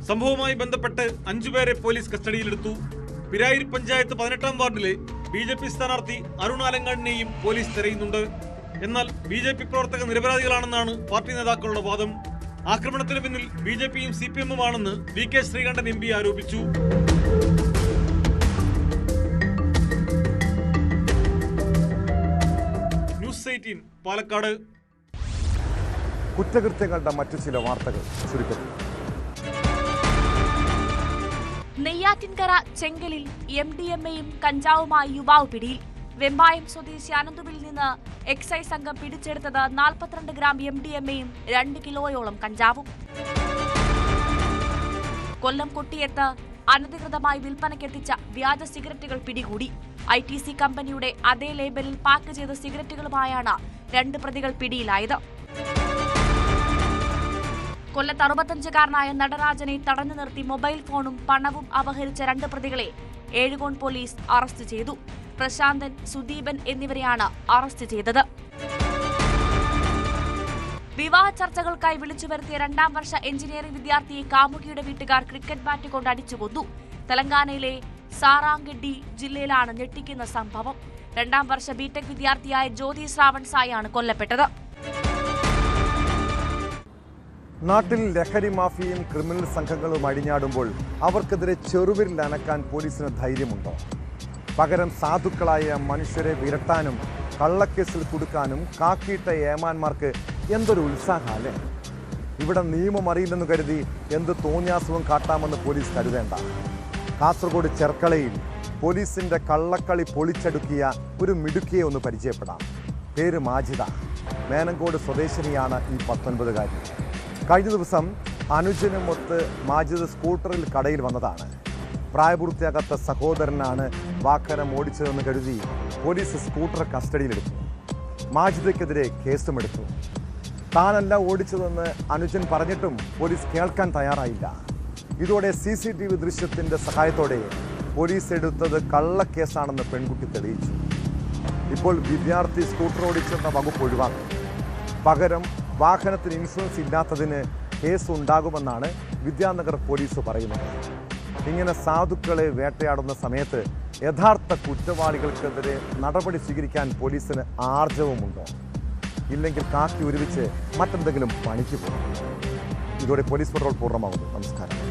സംഭവവുമായി ബന്ധപ്പെട്ട് 5 പേരെ പോലീസ് കസ്റ്റഡിയിലെടുത്തു. പിരായിരി പഞ്ചായത്ത് 18-ാം വാർഡിലെ BJP സ്ഥാനാർത്ഥി അരുൺ ആലങ്ങാടിനെയും പോലീസ് തിരയുന്നുണ്ട്. എന്നാൽ BJP പ്രവർത്തകർ നിരപരാധികളാണെന്നാണ് പാർട്ടി നേതാക്കളുടെ വാദം. ആക്രമണത്തിന് പിന്നിൽ BJPയും CPM-ഉമാണെന്ന് VK ശ്രീകണ്ഠൻ MP ആരോപിച്ചു. ന്യൂസ് 18 പാലക്കാട്. കുറ്റകൃത്യങ്ങളുടെ മറ്റു ചില വാർത്തകൾ ചുരുക്കത്തിൽ. നെയ്യാറ്റിൻകര ചെങ്കലിൽ MDMA-യും കഞ്ചാവുമായി യുവാവ് പിടിയിൽ. വെമ്പായം സ്വദേശി അനന്തുവിൽ നിന്ന് എക്സൈസ് സംഘം പിടിച്ചെടുത്തത് 42 ഗ്രാം MDMA-യും 2 കിലോയോളം കഞ്ചാവും. കൊല്ലം കൊട്ടിയത്ത് അനധികൃതമായി വിൽപ്പനയ്ക്കെത്തിച്ച വ്യാജ സിഗരറ്റുകൾ പിടികൂടി. ITC കമ്പനിയുടെ അതേ ലേബലിൽ പാക്ക് ചെയ്ത സിഗരറ്റുകളുമായാണ് 2 പ്രതികൾ പിടിയിലായത്. കൊല്ലത്ത് 65-കാരനായ നടരാജനെ തടഞ്ഞു നിർത്തി മൊബൈൽ ഫോണും പണവും അപഹരിച്ച 2 പ്രതികളെ ഏഴുകോൺ പോലീസ് അറസ്റ്റ് ചെയ്തു. പ്രശാന്തൻ, സുദീപൻ എന്നിവരെയാണ് അറസ്റ്റ് ചെയ്തത്. വിവാഹ ചർച്ചകൾക്കായി വിളിച്ചു വരുത്തിയ 2ാം വർഷ എഞ്ചിനീയറിംഗ് വിദ്യാർത്ഥിയെ കാമുകിയുടെ വീട്ടുകാർ ക്രിക്കറ്റ് ബാറ്റ് കൊണ്ട് അടിച്ചു കൊന്നു. തെലങ്കാനയിലെ സാറാംഗഡ്ഡി ജില്ലയിലാണ് ഞെട്ടിക്കുന്ന സംഭവം. 2ാം വർഷ BTech വിദ്യാർത്ഥിയായ ജ്യോതി ശ്രാവൺ സായാണ് കൊല്ലപ്പെട്ടത്. നാട്ടിൽ ലഹരി മാഫിയയും ക്രിമിനൽ സംഘങ്ങളും അഴിഞ്ഞാടുമ്പോൾ അവർക്കെതിരെ ചെറുവിരൽ അനക്കാൻ പോലീസിന് ധൈര്യമുണ്ടോ? പകരം സാധുക്കളായ മനുഷ്യരെ വിരട്ടാനും കള്ളക്കേസിൽ കുടുക്കാനും കാക്കിയിട്ട ഏമാന്മാർക്ക് എന്തൊരു ഉത്സാഹമല്ലേ. ഇവിടെ നിയമം അറിയില്ലെന്ന് കരുതി എന്ത് തോന്നിയാസവും കാട്ടാമെന്ന് പോലീസ് കരുതേണ്ട. കാസർഗോഡ് ചെർക്കളയിൽ പോലീസിന്റെ കള്ളക്കളി പൊളിച്ചടുക്കിയ ഒരു മിടുക്കിയെ ഒന്ന് പരിചയപ്പെടാം. പേര് മാജിദ. മേനങ്കോട് സ്വദേശിനിയാണ് ഈ 19കാരി. കഴിഞ്ഞ ദിവസം അനുജനുമൊത്ത് മാജിദ് സ്കൂട്ടറിൽ കടയിൽ വന്നതാണ്. പ്രായപൂർത്തിയാകാത്ത സഹോദരനാണ് വാഹനം ഓടിച്ചതെന്ന് കരുതി പോലീസ് സ്കൂട്ടർ കസ്റ്റഡിയിലെടുത്തു. മാജിദയ്ക്കെതിരെ കേസുമെടുത്തു. താനല്ല ഓടിച്ചതെന്ന് അനുജൻ പറഞ്ഞിട്ടും പോലീസ് കേൾക്കാൻ തയ്യാറായില്ല. ഇതോടെ CCTV ദൃശ്യത്തിൻ്റെ സഹായത്തോടെ പോലീസ് എടുത്തത് കള്ളക്കേസാണെന്ന് പെൺകുട്ടി തെളിയിച്ചു. ഇപ്പോൾ വിദ്യാർത്ഥി സ്കൂട്ടർ ഓടിച്ചെന്ന വകുപ്പ് ഒഴിവാക്കും. പകരം വാഹനത്തിന് ഇൻഷുറൻസ് ഇല്ലാത്തതിന് കേസ് ഉണ്ടാകുമെന്നാണ് വിദ്യാനഗർ പോലീസ് പറയുന്നത്. ഇങ്ങനെ സാധുക്കളെ വേട്ടയാടുന്ന സമയത്ത് യഥാർത്ഥ കുറ്റവാളികൾക്കെതിരെ നടപടി സ്വീകരിക്കാൻ പോലീസിന് ആർജവമുണ്ടോ? ഇല്ലെങ്കിൽ കാക്കി ഒരുമിച്ച് മറ്റെന്തെങ്കിലും പണിക്ക് പോകും. ഇതോടെ പോലീസ് പട്രോൾ പൂർണ്ണമാകുന്നു. നമസ്കാരം.